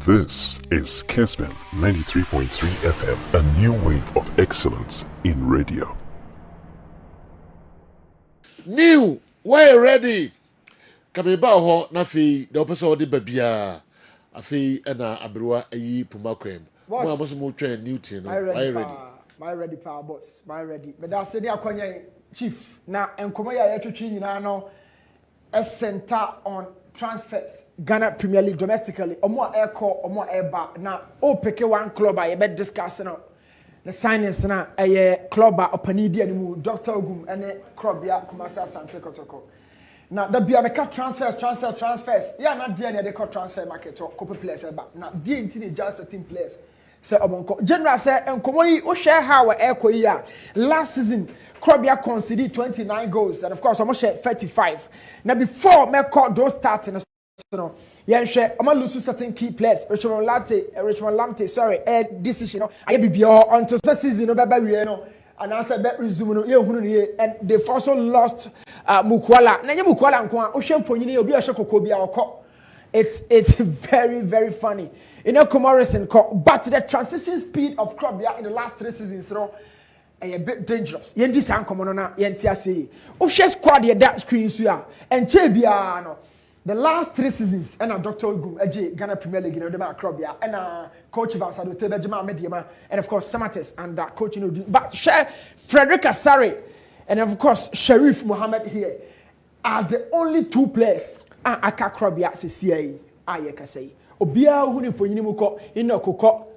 This is Kessben 93.3 FM, a new wave of excellence in radio. New, we're ready. Kamiba ho na fi the episode babia. Afi na abroa ayi pumakwem. Mo amoso mo twen Newton no. Why ready? My ready power boss. My ready. But that's the akwanya chief. Na enkomo ya yetwetwe nyina no a center on transfers. Ghana Premier League domestically. Omo airco, omo airba. Na o pick one club I be discuss no. The signings na a club opanidi animu Dr. Ogum and club ya Kumasi Asante Kotoko. Now the Biameka transfers. Yeah, not dear they call transfer market or couple players about. Now dear into just a team players. Say Obonko. General say and Komoi o share how echo year. Last season, Krobia conceded 29 goals and of course almost share 35. Now before me call those starting no. Yeah, share. I'm gonna lose certain key players. Richmond Lartey, sorry, decision. I be until the season no be no. And I said bet resume no. And they've also lost Mukwala. Na Mukwala nko a ohwe mfonyini obi a hwekoko bia okọ. It's very very funny. You know Morrison but the transition speed of Krobia in the last 3 seasons no a bit dangerous. Yendi san komo na yenti ase. Ohwe squad ye that screen so ya. Enche bia no. The last 3 seasons, and Dr. Ogum, Ghana Premier League, you know, Krobia, and coach Vansado, Tebejima Mediama, and of course, Samates, and coach, you know, but Frederick Asari, and of course, Sharif Mohammed here are the only 2 players. Aka Krobia, CCA, I say. Obia, who for Yinimuko, Inokoko,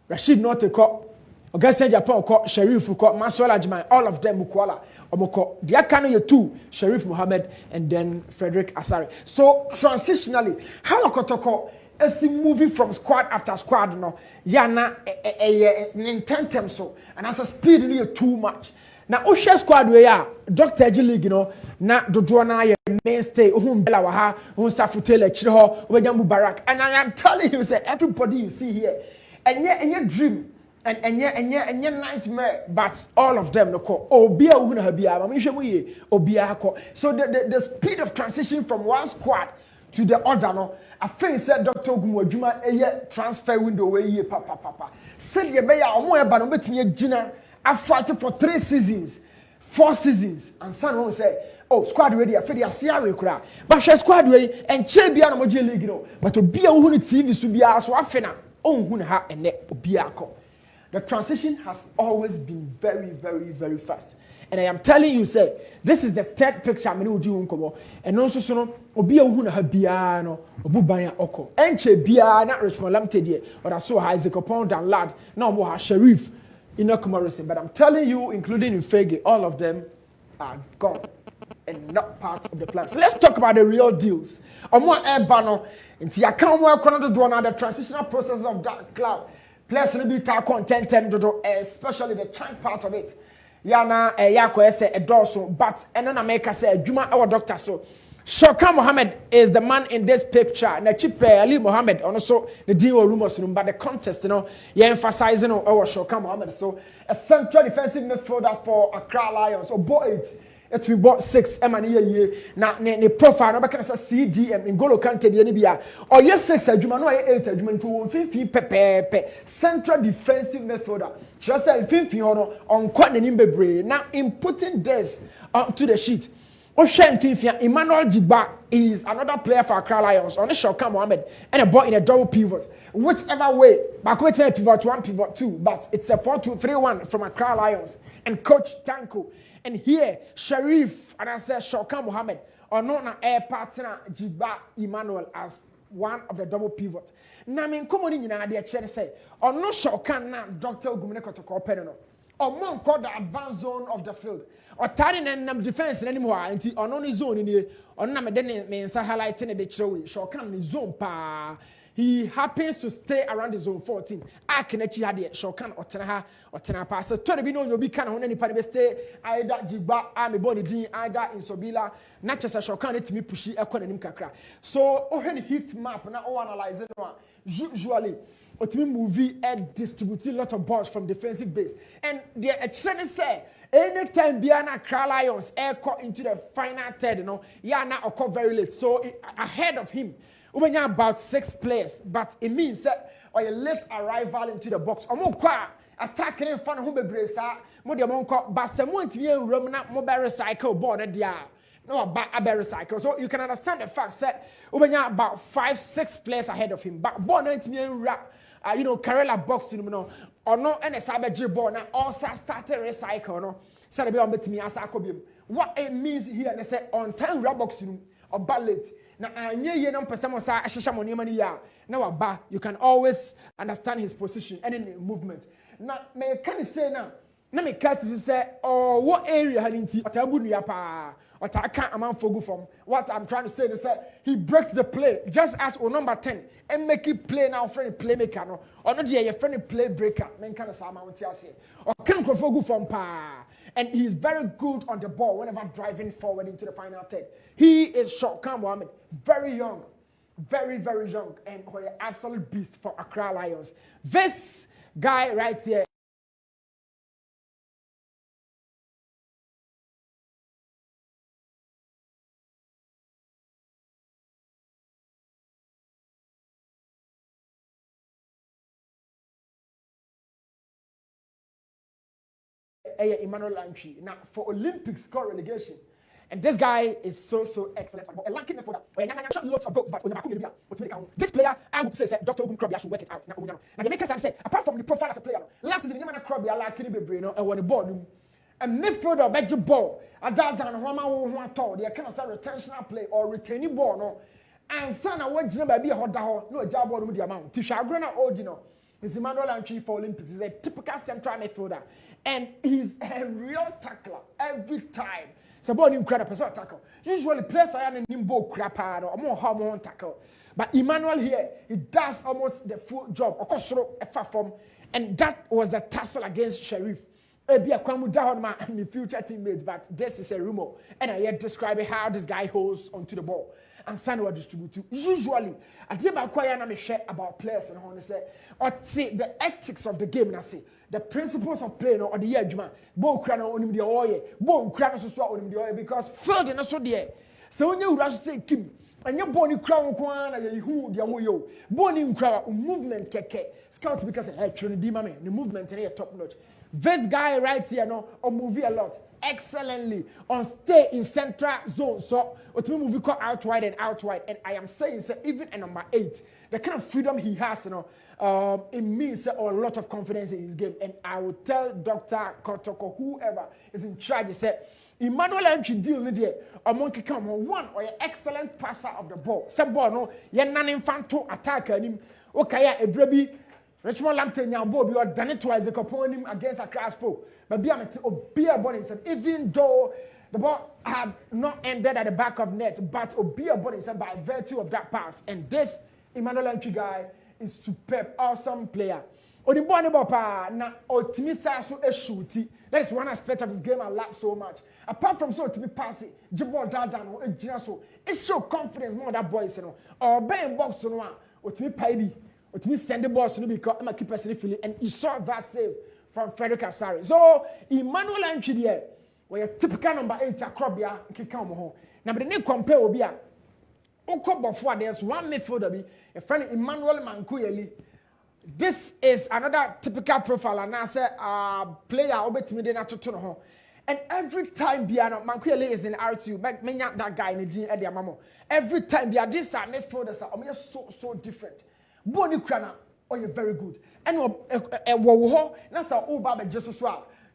Rashid Noteko, Augusta Japan, Sharif, Masola Jman, all of them, Mukwala. Omoko, Diakano 2, Sharif Mohammed, and then Frederick Asari. So transitionally, how Kotoko is moving from squad after squad, no, yana intent so, and as a speed near too much. Now, Osha squad we are Dr. G League, you know, na Dodwana mainstay, Bella Waha, Safutele, Chiho, Wajamu Barak, and I am telling you, say everybody you see here, and your dream. And your nightmare, but all of them no call. Obia Unhabia, Mamishamuye, Obia. So the speed of transition from one squad to the other, no, I think said Dr. Gumwajuma a transfer window way, papa. Said ye beya or more about me Gina. I fighting for 3 seasons, 4 seasons, and someone say, oh, squad ready, I feel the Sierra crowd. But she squad ready and Chebiano Moji League, no, but to be a TV Subia, so I finna own Hunha and net Obiako. The transition has always been very, very, very fast. And I am telling you, say, this is the 3rd picture I'm going to do. And also, so, Obi Ohuna Habiano, Obubaya Oko. Enche Bia, not Richmond Lartey, or I saw Isaac Pound and Lad, no more Sharif, Enoch Morrison. But I'm telling you, including in Fege, all of them are gone and not part of the plan. So let's talk about the real deals. Omo Ebano, until I can't work on the transitional process of that cloud. Players will be content, especially the chunk part of it. Yana Yako ese a dorsal, but and then I make us say Juma our doctor. So Shoka Mohammed is the man in this picture. Na Chipe Ali Mohammed, also the deal rumors room, but the contest, you know, you're emphasizing our Shoka Mohammed. So a central defensive midfielder for Accra Lions. Or bought it. It's we bought 6 year. Now the profile no can say CDM in Golo Kante the NBA. Or yes 6 adwuma no 8 adwuma to 15 pepe central defensive midfielder. Just say 15 hono on kwat nanim bebre. Now in putting this onto the sheet. Oshen 15 Emmanuel Jiba is another player for Accra Lions on the Shoka Mohammed and a ball in a double pivot. Whichever way, back with pivot 1 pivot 2, but it's a 4-2-3-1 from Accra Lions and coach Tanko. And here, Sharif, and I said Shoka Mohammed, or not an air partner, Jiba Emmanuel, as one of the double pivots. Now, I mean, come on in, you know, I say, or no Shoka now, Dr. Kotoko Penano, or more called the advanced zone of the field, or tiring and defense anymore, until on his zone in here, or Namadene means highlighting the Chewy, Shoka zone pa. He happens to stay around the zone 14. I can actually have the Shokan or Tenaha pass. So, to be known, you'll be kind of on any part of the stay. Either Jiba, I'm a body D, either in Sobila, not just a Shokan, let me push it, a corner in Kakra. So, any heat map, now analyzing usually. Ultimate movie and distributing a lot of balls from defensive base. And the trend say, anytime Biana Accra Lions air caught into the final third, you know, yeah, now occur very late. So ahead of him, We have about 6 players, but it means that or a late arrival into the box. Attacking in front of who be bresa, but someone to be in room not mobile recycle board at the no about a recycle. So you can understand the fact that we have about 5-6 players ahead of him. But born to be in Karela box, or no, and a Sabaji born also started recycle. No, so the be me as what it means here, and say on time box or ballet. Now, I know you can always understand his position and in movement. Now, may can say now, let me cast say, oh, what area had into what I can't amount for good from. What I'm trying to say is that he breaks the play just as on number 10 and make it play now, friendly playmaker, no, or not a friendly play breaker. Men can say, or can't go for good from pa. And he's very good on the ball whenever driving forward into the final third. He is short, Mohammed, very young, very, very young, and an absolute beast for Accra Lions. This guy right here. Emmanuel Lartey. Now for Olympics score relegation, and this guy is so excellent. A lucky for that. Lots of goals, but this player, I would say, Dr. Ogun Krobia should work it out. Now the makers have said, apart from the profile as a player, last season, Emmanuel Krobia like be brain and won the ball. And midfielder bet the ball. I died down Homa tall. They kind of say retentional play or retaining ball. No, and son, I want you to be a hot no job with the amount. Tisha Grana Odino is Emmanuel Lartey for Olympics. He's a typical central midfielder. And he's a real tackler every time. It's about incredible tackle. Usually players are in nimbo crapado or more hormone tackle. But Emmanuel here, he does almost the full job. Of course, a far form. And that was the tussle against Sheriff. Maybe a Kwamu down my future teammates, but this is a rumor. And I yet describe how this guy holds onto the ball. And Sanwa distribute. Usually, I did about quiet and share about players and how they say, or see the ethics of the game and I say the principles of play or the year juma. Bo crano on the oil, bo crano so on the oil because field and also there. So when you rush say Kim and your bony crown kwan and who the yo bony crowd movement keke scout because actually the movement and top notch. This guy right here no or movie a lot excellently on stay in central zone so what movie call out wide and I am saying say even at number 8 the kind of freedom he has it means a lot of confidence in his game and I will tell Dr. Kotoko whoever is in charge say Emmanuel Lartey deal with there or monkey come on one or an excellent passer of the ball some ball no ye nan infanto attacker him okay a brebi Richmond Lampton now Bob, you are done it twice upon him against a class folk. But be a body said, even though the ball had not ended at the back of net, but be a body said by virtue of that pass. And this Emmanuel Lartey guy is superb, awesome player. Odibone Bopa na Otimisa so a shooty. That is one aspect of his game I love so much. Apart from so to be passing, Jibbo Dadan or Jinaso, it show confidence more that boys, or Ben box on one, or to be Paibi. It means send the ball to me because I'm a keeper feeling, and you saw that save from Frederick Asari. So Emmanuel Lartey there, where typical number 8 Akrobia kick come home. Now but the name compare Obia. Oko before there's one midfielder a friend Emmanuel Mankuyeli. This is another typical profile, and I say player obetimi na to home. And every time Biano Mankuyeli is in R2, menya that guy in the Eddie Mamo. Every time Bia this are midfielders are so different. Boni Krana, oh, you're very good. And that's our old Baba Jesus,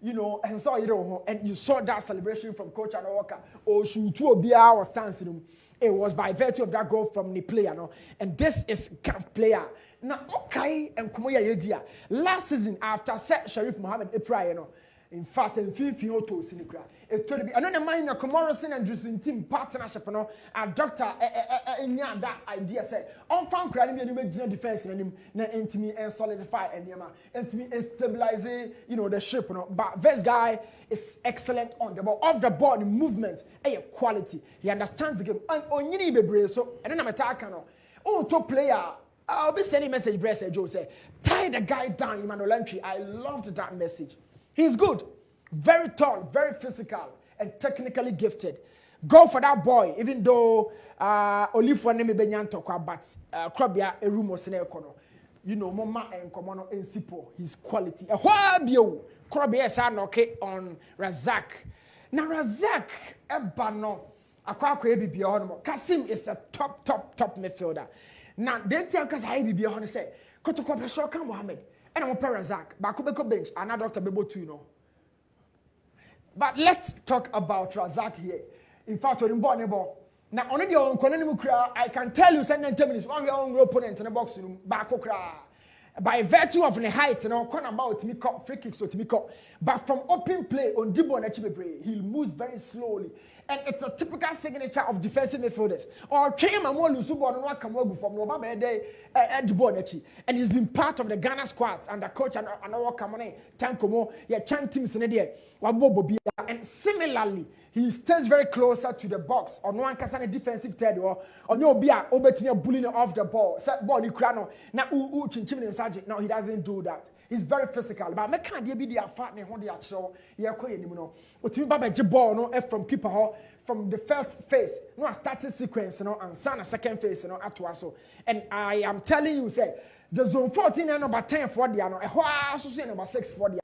and so and you saw that celebration from Coach and Walker. Oh, shoot, 2 BR was dancing. It was by virtue of that goal from the player, and this is kind of player. Now, okay, and Kumoya Yedia. Last season, after set Sheriff Mohammed Epra, in fact, and Fifi Otto Sinicra. It told me, I don't mind a Comorison and Drusin team partnership, a doctor, that idea said, on found crying and defense and him, intimate and solidify and Yama, intimate and stabilize, the ship, but this guy is excellent on the ball, off the ball, the movement, quality. He understands the game, and on you need a so, and then I'm attacking. Oh, top player. I'll be sending message, Bressa Joe say, tie the guy down, Emmanuel Lartey. I loved that message. He's good, very tall, very physical, and technically gifted. go for that boy, even though only for name Benyanto, but Krabia a room was in econo. You know, Mama and Komono and Sipo, his quality. A whole bio, Krabia san okay on Razak. Now Razak Ebano, Aquako Ebi Biono. Kasim is a top midfielder. Now, they tell us I be honest say, Kotoko Peshoka Mohammed, and I'm Razak, Bakubeko bench, and Dr. Bebo too, you know. But let's talk about Razak here. In fact, we're in Bonnebo. Now, only the own I can tell you, send 10 minutes, one your own opponent in the box room, Bakokra. By virtue of the height, you know, about to me free kicks or to me but from open play on Dibo and Echibebre, he moves very slowly. And it's a typical signature of defensive midfielders. Or Chema Molu Subo and Wakamogu from Nobaba Day at Dibo and Echi. And he's been part of the Ghana squads and the coach and Wakamone, Tankomo, chanting Senedia, Wabobo. And similarly, he stays very closer to the box. Or no one can a defensive third or no beer over to bullying off the ball. Set ball, Ukrano. Now, Chinchim and Sergeant. No, he doesn't do that. He's very physical. But I can't be the partner who they are show. Yeah, no, from keeper from the first phase, no starting sequence, no, and second phase, no, at so. And I am telling you, say, the zone 14 and number 10 for the ano, a number 6 for the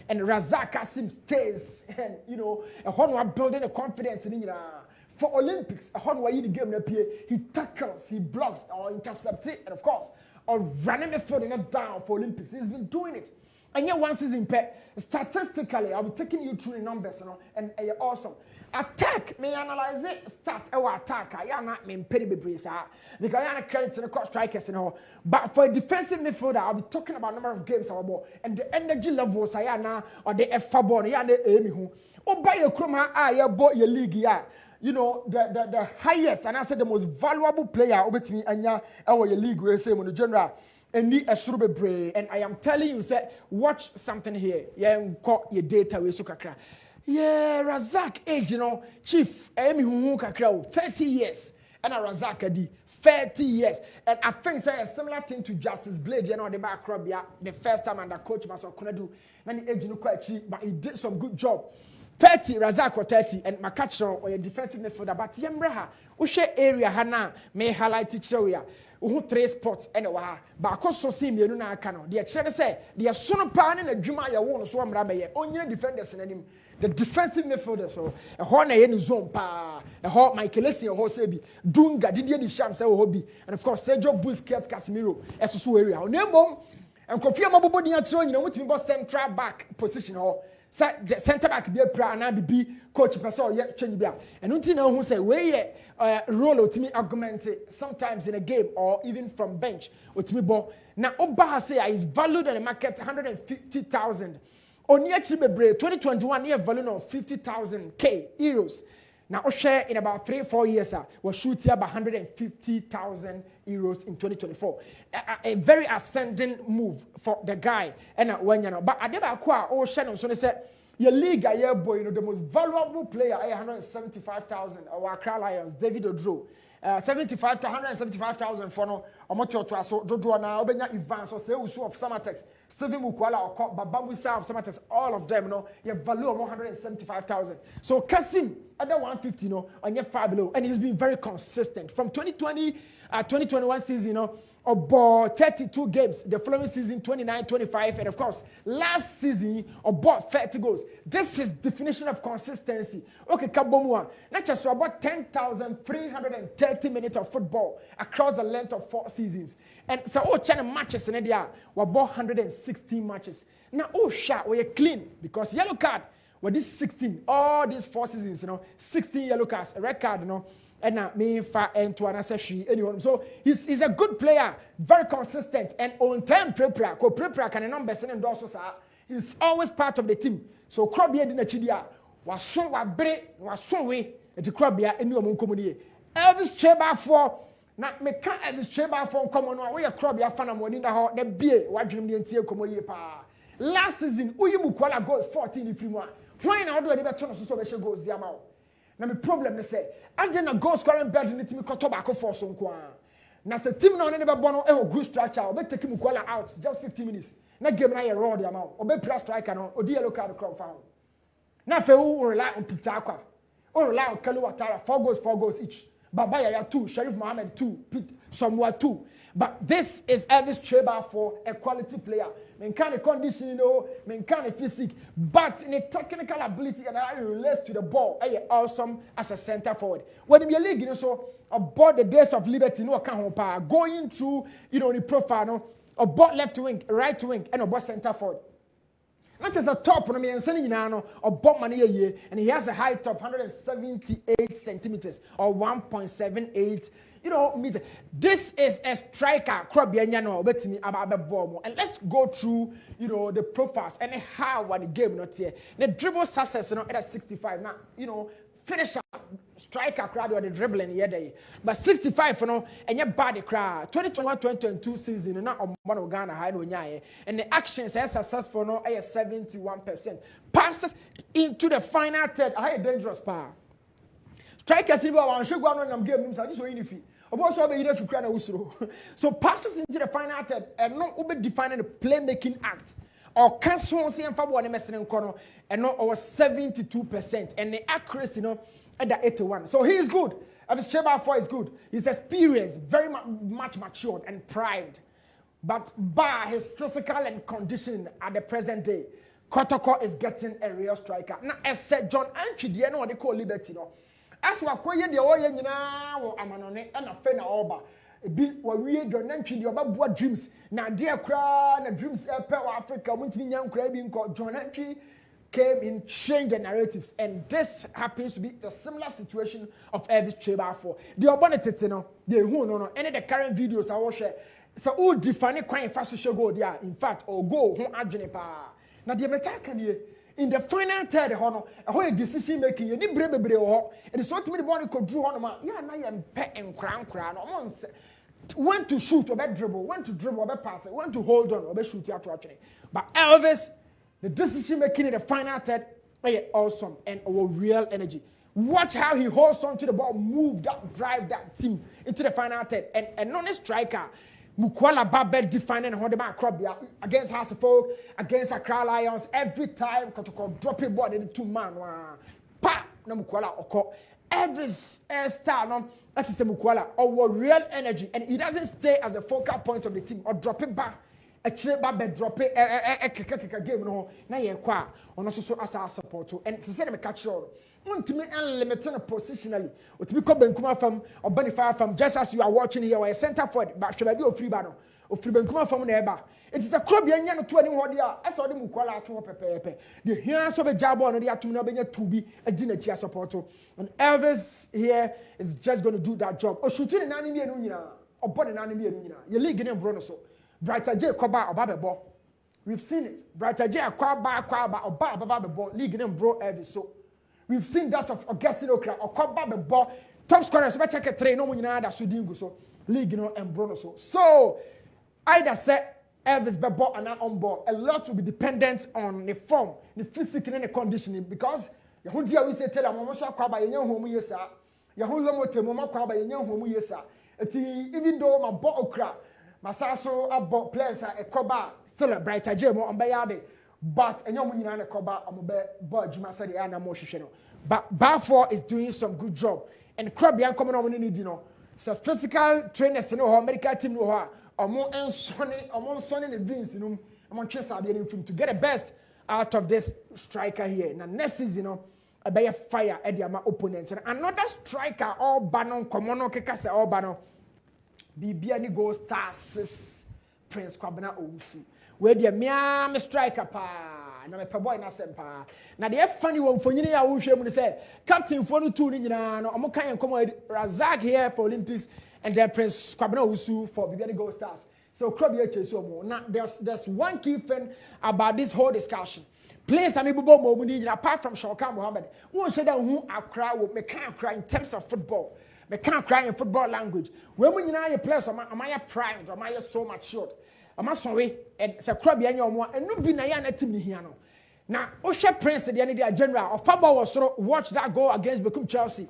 and Razak Kasim stays, and you know, a one building a confidence in for Olympics, a one way the game he tackles, he blocks or intercepts it, and of course, or running midfield and down for Olympics. He's been doing it. And yet one season statistically, I'll be taking you through the numbers, you know, and you're awesome. Attack, may analyze it, stats, attack, I am not mean petty because I am credit to the court strikers, you know. But for a defensive midfielder, I'll be talking about number of games about and the energy levels I am now or the F4 ball, yeah, the Amy who. Oh, by your chroma, I bought your league, yeah. You know, the highest, and I said the most valuable player over to me, and yeah, our league will say, the general. And I am telling you, say, watch something here. Yeah, call your data with Sukakra. Yeah, Razak age, you know, chief, 30 years. And a Razak adi 30 years. And I think say a similar thing to Justice Blade, you know, the back rub, yeah, the first time under coach Maso Kunadu, and the age no quite cheap, but he did some good job. 30, Razak or 30, and Makacho or a defensive midfielder, but Yambraha, Ushe area Hana may highlight each area. Who 3 spots anyway, but because so see me, no, I cannot. The chair say, the are soon pan in a Juma, ya won't swam rabe, only defenders and him. The defensive midfielder, so a horn in zone pa, a hot Michaelesi or Hosebi, Dunga, Didier Sham, say hobby, and of course, Sergio Busquets, Casemiro, as so area. Nemo, and Kofi Mabobodi at you know, what we must central back position or the center back be a plan and be coach person yet change be. And until now, who say, way role to me augmented sometimes in a game or even from bench with me ball. Now, Oba say is valued in the market 150,000. On year 2021 year value of 50,000 euros. Now, share in about 3-4 years, was shooting about 150,000 euros in 2024. A very ascending move for the guy. And when you know, but I never acquire all channels. So they said, your league, a boy, you know, the most valuable player, 175,000. Our Accra Lions, David Odro. 75 to 175,000 for no omoto to aso dodo na obenya Evans or say usu of Samatex Steven Mukwala or Babambu Sa of Samatex, all of them no your value of 175,000. So Kasim other 150 no on your 5 below, and he's been very consistent from 2020-2021 season, you know, about 32 games. The following season, 29-25, and of course, last season, about 30 goals. This is definition of consistency. Okay, Kabomua, not just about 10,330 minutes of football across the length of 4 seasons. And so, China matches in India were about 116 matches. Now, shot, we're clean because yellow card were this 16, all these 4 seasons, you know, 16 yellow cards, a red card, you know. And me far and to another anyone. So he's a good player, very consistent, and on time prepare can number and also he's always part of the team. So Krobia didn't chidia was so was so way at the Krobia and new comedy. Elvis Cheba for not me can't Elvis Cheba for common way a Krobia fan of one in the hall, the beer, what dream the entire comedy pa. Last season, Uyumukwala goes 14 if you want. Why not do a better turn so goes the amount? Now my problem is say, I didn't go scoring bed in the team Kotoko for some kwa. Now the team no never born a good structure. Obe take him Mukwala out just 15 minutes. Now game na raw the amount. Obe plus striker no odi yellow card crowd found. Now fe who rely on Pitaqua. or rely on Kalu Watara, 4 goals each. Babaya 2, Sharif Mohammed 2, Pete Somwa 2. But this is Elvis Cheba for a quality player. Men kind of condition, you know, men kind of physique, but in a technical ability and how he relates to the ball, awesome as a center forward. When in your league, you know, so about the days of liberty, no account power, going through, you know, the profile, no, about left wing, right wing, and about center forward. Not just a top, I mean, about money a year, and he has a height of 178 centimeters or 1.78. You know, meter. This is a striker, and let's go through, you know, the profiles and how the game not here. The dribble success, you know, at 65. Now, you know, finisher, striker crowd or the dribbling here day. But 65, you know, and your body crowd. 2021-2022 season, you know, on Ghana high no nyaye. And the actions are successful, no, 71%. Passes into the final third, high dangerous power. Strikers in one should go on and game, so this way if you. So passes into the final third and not over defining the playmaking act or cancel and for one messing corner and not over 72% and the accuracy, you know, at the 81. So he is good. Elvis Cheba 4 is good. He's experienced, very much matured and primed. But by his physical and condition at the present day, Kotoko is getting a real striker. Now, as said John Antwi, do you know what they call liberty, no? As we acquire the oil, you know, Amanone and a fena oba. Be what we John Antwi, about dreams. Now, dear crown and dreams, Africa, went to be young craving called John Antwi came in, changed the narratives, and this happens to be the similar situation of Elvis Cheba 4. The abonnent, you know, no, any of the current videos I watch. So, who define quite fast to go there, in fact, or go home at Junipa. Now, the American here. In the final third, a decision making, you need brave, and it's what me the body could draw on. Yeah, now I'm pet and crown. When to shoot or dribble, when to dribble or pass, when to hold on or shoot out actually. But Elvis, the decision making in the final third, awesome and real energy. Watch how he holds on to the ball, move that, drive that team into the final third, and non striker. Mukwala Babel defining how the man crop against Hasselhoff, against Accra Lions. Every time Kotoko drop a ball in the 2-man. Pa no Mukwala oko. Every star no that is a Mukwala or real energy, and he doesn't stay as a focal point of the team or drop it back. Actually, Babel drop it a game no. Na ye kwa on also so as our support and to say them catch all. Ultimately unlimited positionally. What we call Benkuma from or Benify from just as you are watching here, or a center forward, but should I be a free banner or free Benkuma from neighbor? It is a club yan to anyone here. I saw them call out to pepe. The hands of a job on the Atumina to be a dinner chair support. And Elvis here is just going to do that job. Or shooting an enemy or body an enemy. You're leaguing in Bruno so. Brighter J. Koba or Bababo. We've seen it. Brighter J. Kwaba or Bababo, leaguing in Bro Elvis so. We've seen that of Augustine Okra or Koba the ball. Top scorers, but check a train, no one in other Sudingo so. League and Bruno so. So, either say Elvis Bebo and on board. A lot will be dependent on the form, the physical and the conditioning because Yahudia we say tell them almost Kwaba Yan Homu Yesa. Yahulomo Temoma Kwaba Yan Homu Yesa. Even though my ball Okra, Masaso about players a Koba still a brighter Jemo on Bayade. But a young woman Koba on Boy Jumasadi and Amoshino. But Balfour is doing some good job. And Krabian coming on in Dino. So physical trainers, you know, American team know her. Or more Sonny and Vince, you know, among Chester film to get the best out of this striker here. Now next season, you know, I buy a fire at the opponents. And another striker, all Bannon, Komono Kekase, all Bannon. Bibiani Go Star 6 Prince Kwabena Owusu. Where the miam striker pa na me boy na sempa na the funny one for nyina ya wo hwem ne say captain for no two ni nyina no omo kan come Razak here for Olympics and then Prince Kwabena Owusu for Bibiani Gold Stars. So club here chase omo. Now there's one key thing about this whole discussion. Players are maybe more money apart from Shokan Mohammed. Who said that who Accra will make cry in terms of football. Me can't cry in football language. When we know your players am I primed, am I so matured? I'm sorry, and it's a crab and no be na ya team here no. Now, Osha Prince the end general of football was sort of watch that goal against Becum Chelsea.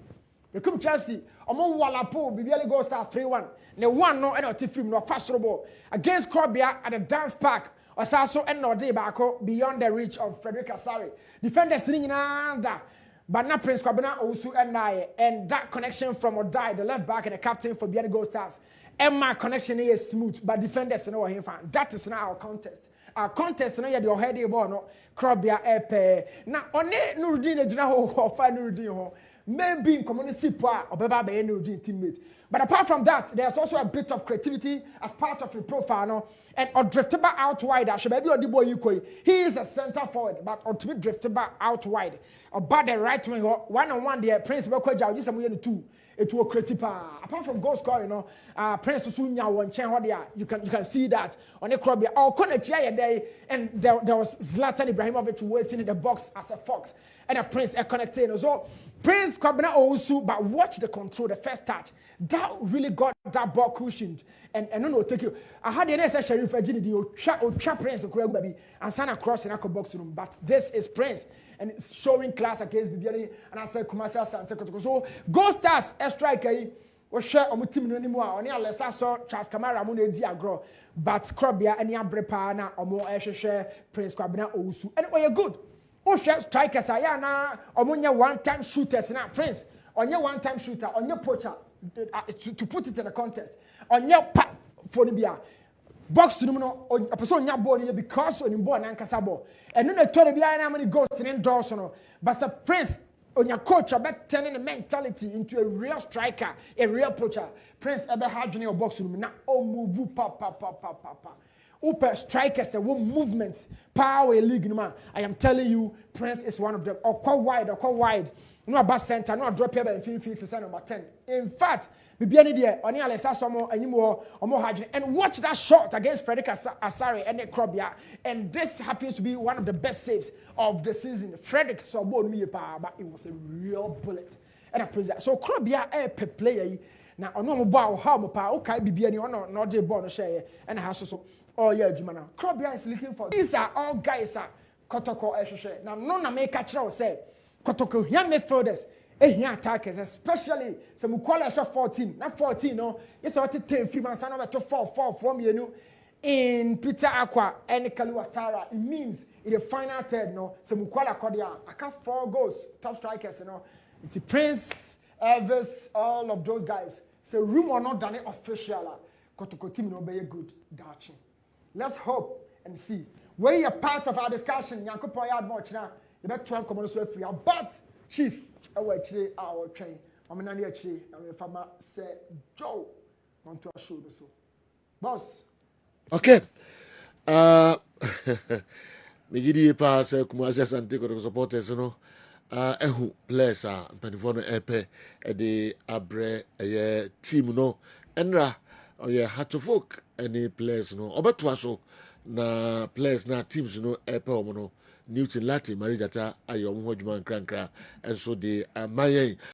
Becum Chelsea, Omo Walapo, Bibiali goal start 3-1. Ne one no and film no fast ball against Krabia at the dance park. Osaso and no day back beyond the reach of Frederick Asari. Defenders sitting in under but now Prince Kwabena also and that connection from Odai, the left back and the captain for Biani Gold Stars. And my connection is smooth, but defenders know what he found. That is now our contest. Our contest no yet your head ball no Krobia epe. Now on it Nurudin Ejina ho fa Nurudin ho. Maybe in community poa or Baba be Nurudin teammate. But apart from that, there's also a bit of creativity as part of your profile no. And or drifted back out wide. Maybe Odibo Yukoi. He is a center forward, but ultimately drifted back out wide. About the right wing, one-on-one there, Prince Bekoja, this is two. It will creative. Apart from goal scoring, Prince Susunya one chain you can see that on the crowd. I'll connect day, and there was Zlatan Ibrahimovic waiting in the box as a fox, and a Prince connecting. So Prince Kwabena also, but watch the control, the first touch. That really got that ball cushioned. And no, take you. I had the next Sheriff Virginity, trap Prince of baby, and stand across in a box room. But this is Prince, and it's showing class against Bibiani, and I said, Kumasa Santa Kotoko. So, Go Stars, a striker, or share on team anymore. On your less, I saw Charles Camara, Mune Diagro, but Krobia, and Yambrepana, or more share Prince Kwabena Osu. And you're good. Oh, share strikers, Ayana, or Munya one-time shooters, now Prince, on your one-time shooter, on your poacher, to put it in a contest. On your pack for the beer. Box no a person nya ball here because on ball na nkasa ball. And no to the beer na many goals in doors no. But the Prince on your coach about turning the mentality into a real striker, a real poacher. Prince ebe hard your box room na o move pa. Uper strikers and one movements power league no man. I am telling you Prince is one of them. Or call wide. No about center, no drop here and 50% number 10. In fact, Bibiani there, on the Alessa Somo and more Hajin. And watch that shot against Frederick Asari and Krobia. And this happens to be one of the best saves of the season. Frederick Sobo me but it was a real bullet. And a present. So Krobia a player. Now on no bow how pa okay Bibiani on not the ball share and has so oh yeah Jumana. Krobia is looking for these are all guys are Kotoko Eshe. Now none na make catch say Kotoko here midfielders. Here attackers, especially some quality shot 14. Not 14, no. Yes, I want to 10 free man, son to 4 from you in Peter Aqua and Kaluatara. It means in the final third, no. Some quality cordia. I got 4 goals, top strikers, you know. It's Prince, Elvis, all of those guys. So room or not done it official. Kotoko team no be good. Dachi. Let's hope and see. Where you're part of our discussion, Yanko Poyad much now. You bet 12 commandos so free. But Chief. Actually, our train. I'm not actually. I'm a say Joe. Want to show the so, boss. Okay. Me gidi pa se Kumasi Asante ko supporters no. Ehu players mpanifono epe de abre team no. Enra oye Hatofok any players no. Obeto so na players na teams no epe omo no. Newton Lartey, Marijata, Ayom Hodgman Krankra, and so the Mayan.